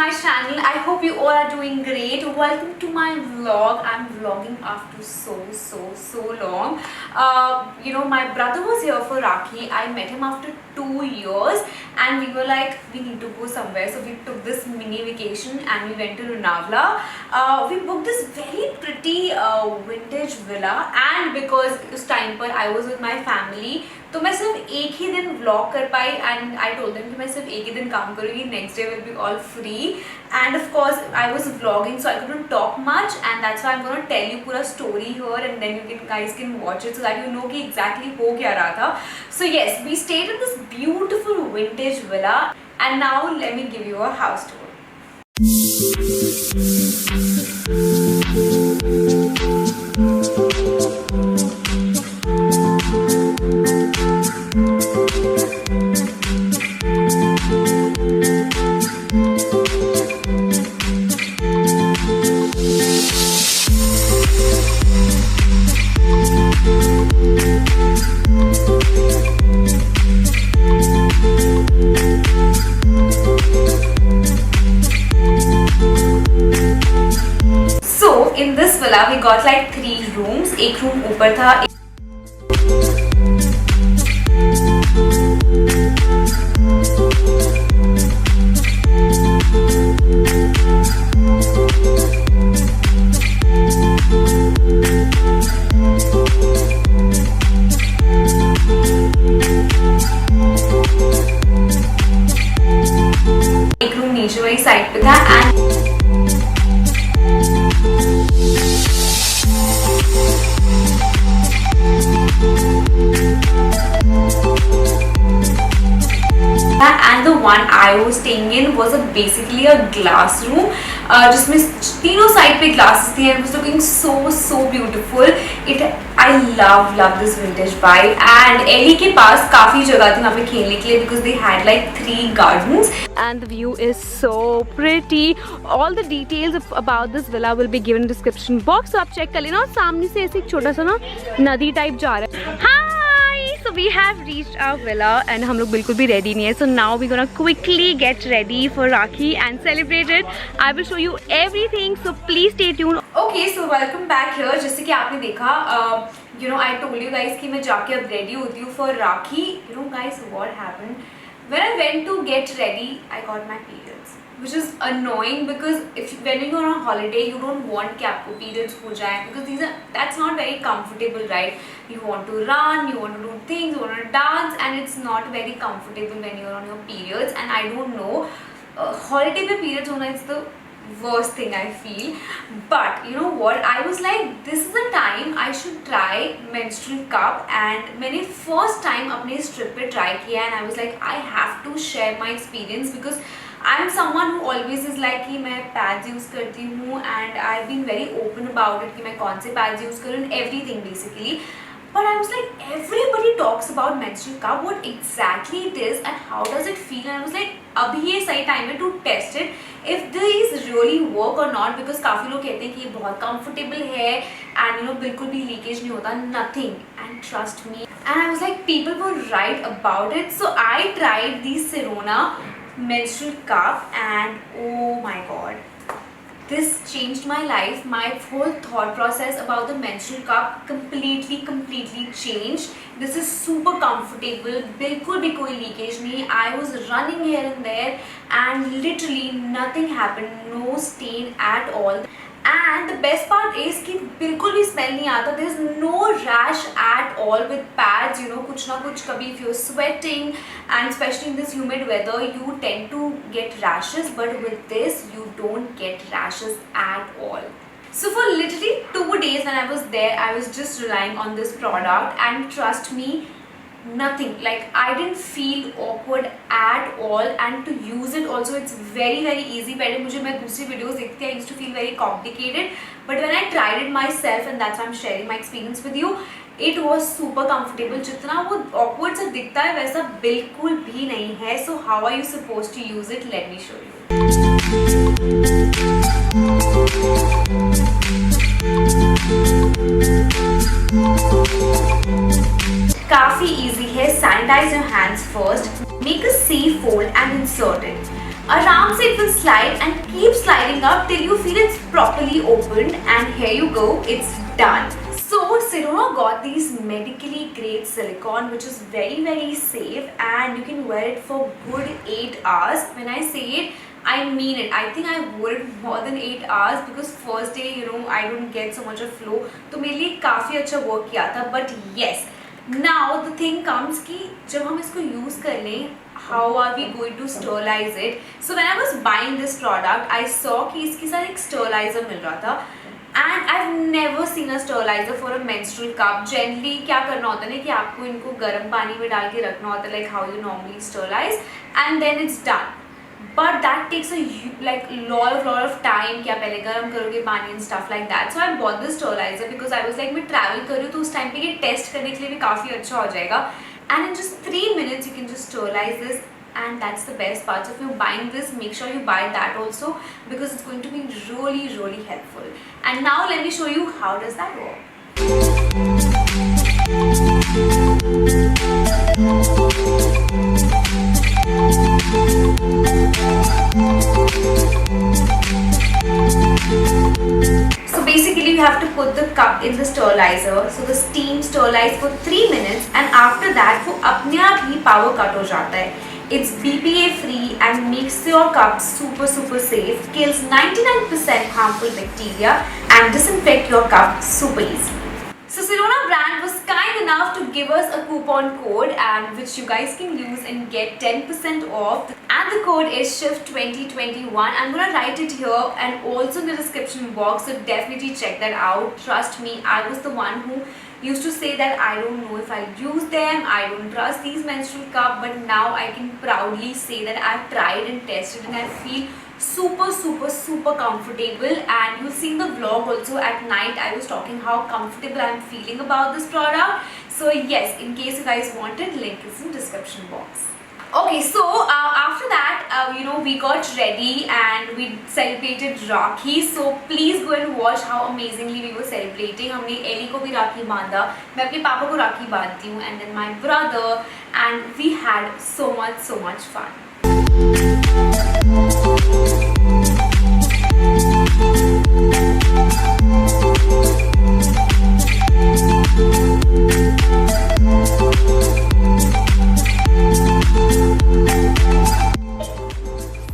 my channel. I hope you all are doing great. Welcome to my vlog. I'm vlogging after so long. My brother was here for Rakhi. I met him after 2 years and we were like, we need to go somewhere. So we took this mini vacation and we went to Lonavala. We booked this very pretty vintage villa, and because उस time पर I was with my family, तो मैं सिर्फ एक ही दिन vlog कर पाई and I told them कि मैं सिर्फ एक ही दिन काम करूँगी, next day will be all free. And of course I was vlogging, so I couldn't talk much, and that's why I'm gonna tell you पूरा story here and then you guys can watch it so that you know कि exactly हो क्या रहा था. So yes, we stayed in this beautiful vintage villa, and now let me give you a house tour. In this villa we got like 3 rooms. एक room ऊपर था, एक room नीचे वाली side पे था. And the one I was staying in was basically a glass room, जिसमें तीनों side पे glasses थी and it was looking so beautiful. I love this vintage vibe, and Ellie के पास काफी जगह थी वहाँ पे खेलने के लिए because they had like 3 gardens. And the view is so pretty. All the details about this villa will be given in description box, so आप check कर लेना. और सामने से ऐसे एक छोटा सा ना नदी टाइप जा रहा है. Hi, so we have reached our villa and हम लोग बिल्कुल भी ready नहीं है. So now we're gonna quickly get ready for Rakhi and celebrate it. I will show you everything, so please stay tuned. Okay, so welcome back here. जैसे कि आपने देखा, I told you guys कि मैं जाके अब ready होती हूँ for Rakhi. Guys, what happened? When I went to get ready, I got my periods, which is annoying because when you're on a holiday, you don't want कि आपको periods हो जाए because that's not very comfortable, right? You want to run, you want to do things, you want to dance, and it's not very comfortable when you're on your periods. And I don't know, holiday पे periods होना is the worst thing I feel. But you know what, I was like, this is the time I should try menstrual cup, and मैंने first time अपने इस trip पे try किया, and I was like, I have to share my experience because I am someone who always is like कि मैं pads use करती हूँ, and I've been very open about it कि मैं कौन से pads use करूँ, everything basically. But I was like, everybody talks about menstrual cup, what exactly it is and how does it feel, and I was like, अभी ये सही time है to test it if these really work or not, because काफ़ी लोग कहते हैं कि ये बहुत comfortable है and बिल्कुल भी leakage नहीं होता, nothing, and trust me. And I was like, people were right about it. So I tried the Sirona menstrual cup and oh my god, this changed my life. My whole thought process about the menstrual cup completely changed. This is super comfortable, बिल्कुल भी कोई leakage नहीं. I was running here and there and literally nothing happened, no stain at all. And the best part is कि बिल्कुल भी smell नहीं आता. There's no rash at all with pads. कुछ ना कुछ कभी if you're sweating and especially in this humid weather, you tend to get rashes. But with this, you don't get rashes at all. So for literally 2 days when I was there, I was just relying on this product, and trust me, nothing, like I didn't feel awkward at all, and to use it also it's very easy. पहले मुझे मैं दूसरी videos देखती थी, I used to feel very complicated, but when I tried it myself, and that's why I'm sharing my experience with you, it was super comfortable. जितना वो awkward सा दिखता है वैसा बिल्कुल भी नहीं है. So how are you supposed to use it? Let me show you. काफी easy है. Sanitize your hands first. Make a C fold and insert it. Aram se it will slide and keep sliding up till you feel it's properly opened, and here you go, it's done. So Sirona got these medically grade silicone which is very safe, and you can wear it for good 8 hours. When I say it, I mean it. I think I wore it more than 8 hours because first day I don't get so much of flow, तो मेरे लिए काफ़ी अच्छा work किया था. But yes, now the thing comes कि जब हम इसको use कर लें, how are we going to sterilize it? So when I was buying this product, I saw कि इसके साथ एक sterilizer मिल रहा था. And I've never seen a sterilizer for a menstrual cup. Generally क्या करना होता है ना कि आपको इनको गर्म पानी में डाल के रखना होता है, like how you normally sterilize, and then it's done. But that takes a lot of time कि आप पहले गर्म करोगे पानी and stuff like that. So I bought this sterilizer because I was like मैं travel कर रही हूँ तो उस टाइम पे ये टेस्ट करने के लिए भी काफ़ी अच्छा हो जाएगा. And in just 3 minutes you can just sterilize this, and that's the best part. So if you're buying this, make sure you buy that also because it's going to be really helpful. And now let me show you how does that work. So basically you have to put the cup in the sterilizer. So the steam sterilize for 3 minutes, and after that वो अपने आप ही power cut हो जाता है. It's BPA free and makes your cup super safe, kills 99% harmful bacteria and disinfect your cup super easy. So Sirona brand was kind enough to give us a coupon code, and which you guys can use and get 10% off, and the code is SHIFT2021. I'm gonna write it here and also in the description box, so definitely check that out. Trust me, I was the one who used to say that I don't know if I'll use them, I don't trust these menstrual cup, but now I can proudly say that I've tried and tested and I feel super comfortable. And you'll see in the vlog also at night I was talking how comfortable I'm feeling about this product. So yes, in case you guys wanted, link is in description box. Okay, so after that we got ready and we celebrated Rakhi. So please go and watch how amazingly we were celebrating. हमने Eli को भी राखी बांधा, मैं अपने पापा को राखी बांधती हूँ, and then my brother, and we had so much fun.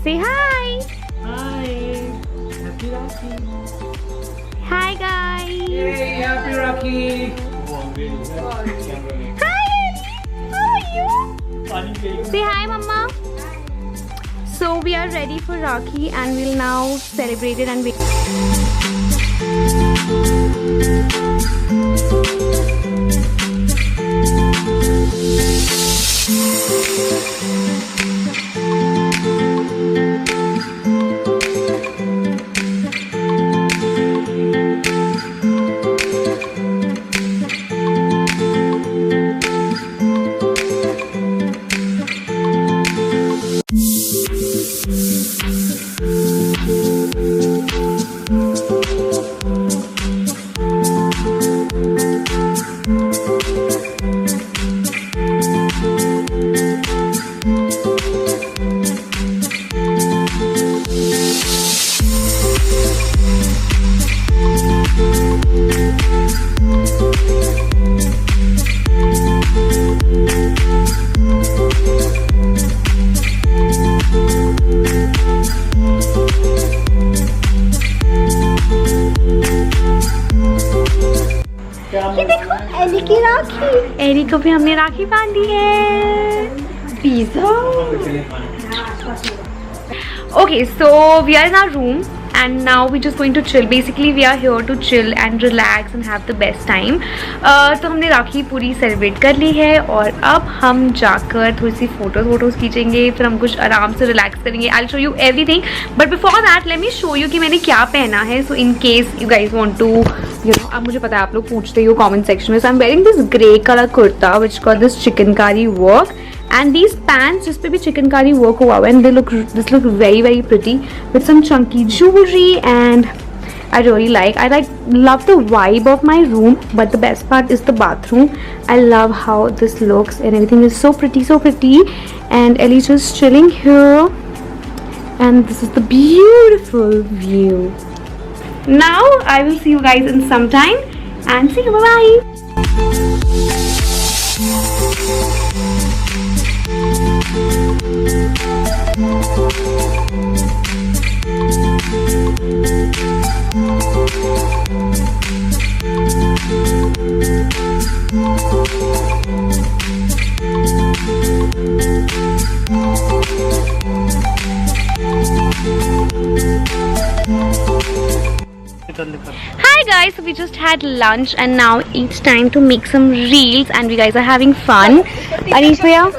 Say hi. Hi. Happy Rakhi. Hi guys. Yay, happy Rakhi. Hi Ellie. How are you? Say hi mama. So we are ready for Rakhi and we'll now celebrate it and ये देखो Eli की राखी. Eli को भी हमने राखी बांधी है. Pizza. Okay, so we are in our room and now we're just going to chill. Basically we are here to chill and relax and have the best time. तो हमने राखी पूरी सेलिब्रेट कर ली है और अब हम जाकर थोड़ी सी फोटोज़ खींचेंगे, फिर हम कुछ आराम से रिलैक्स करेंगे. I'll show you everything, but before that let me show you कि मैंने क्या पहना है. So in case you guys want to, you know, अब मुझे पता है आप लोग पूछते हो comment section में. So I'm wearing this grey color kurta which got this chicankari work. And these pants जिस पे भी चिकनकारी वर्क हुआ है, and this look very pretty with some chunky jewelry, and I really love the vibe of my room, but the best part is the bathroom. I love how this looks and everything is so pretty, and Ellie's just chilling here and this is the beautiful view. Now I will see you guys in some time and see you. Bye bye. Hi guys, so we just had lunch and now it's time to make some reels and we guys are having fun. Anish bhaiya,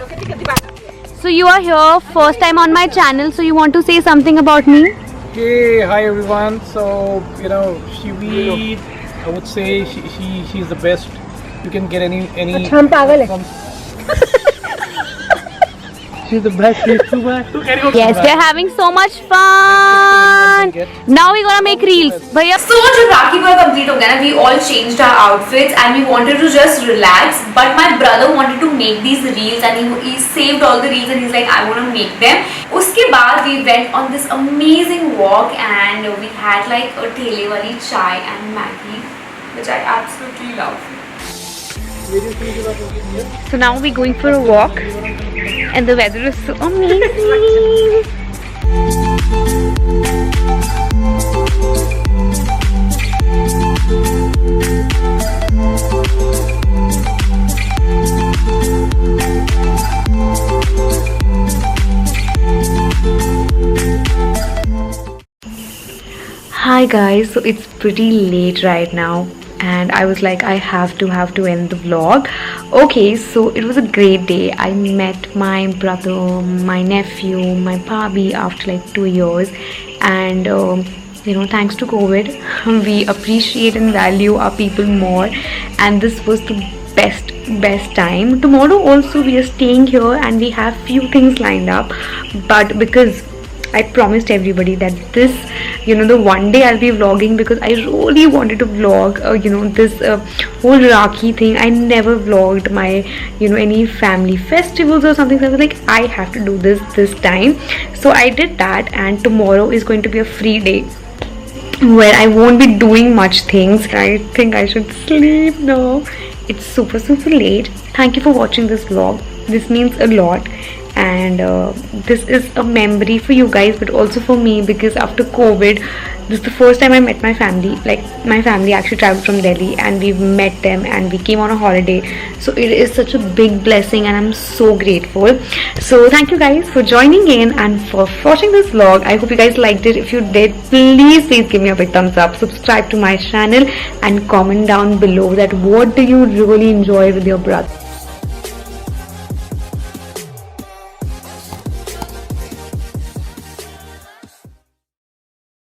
so you are here first time on my channel, so you want to say something about me? Okay, hi everyone. So Shivi, I would say she's the best. You can get any. She's the best. She's too bad. Yes, we are having so much fun. Now we're gonna make reels. Bhaiya, So जब राखी पूरा complete हो गया ना, we all changed our outfits and we wanted to just relax. But my brother wanted to make these reels and he saved all the reels and he's like, I want to make them. उसके बाद we went on this amazing walk and we had like a ठेले वाली chai and Maggie, which I absolutely love. so now we're going for a walk and the weather is so amazing. Hi guys, so it's pretty late right now and I was like I have to end the vlog. Okay, so it was a great day. I met my brother, my nephew, my bhabhi after like 2 years and thanks to COVID we appreciate and value our people more and this was the best time. Tomorrow also we are staying here and we have few things lined up, but because I promised everybody that this, the one day I'll be vlogging because I really wanted to vlog, this whole Rakhi thing. I never vlogged my, any family festivals or something. So I was like, I have to do this time. So I did that and tomorrow is going to be a free day where I won't be doing much things. I think I should sleep now. It's super late. Thank you for watching this vlog. This means a lot. And this is a memory for you guys but also for me because after COVID this is the first time I met my family. Like my family actually traveled from Delhi and we met them and we came on a holiday, so it is such a big blessing and I'm so grateful. So thank you guys for joining in and for watching this vlog. I hope you guys liked it. If you did, please give me a big thumbs up, subscribe to my channel and comment down below that what do you really enjoy with your brother.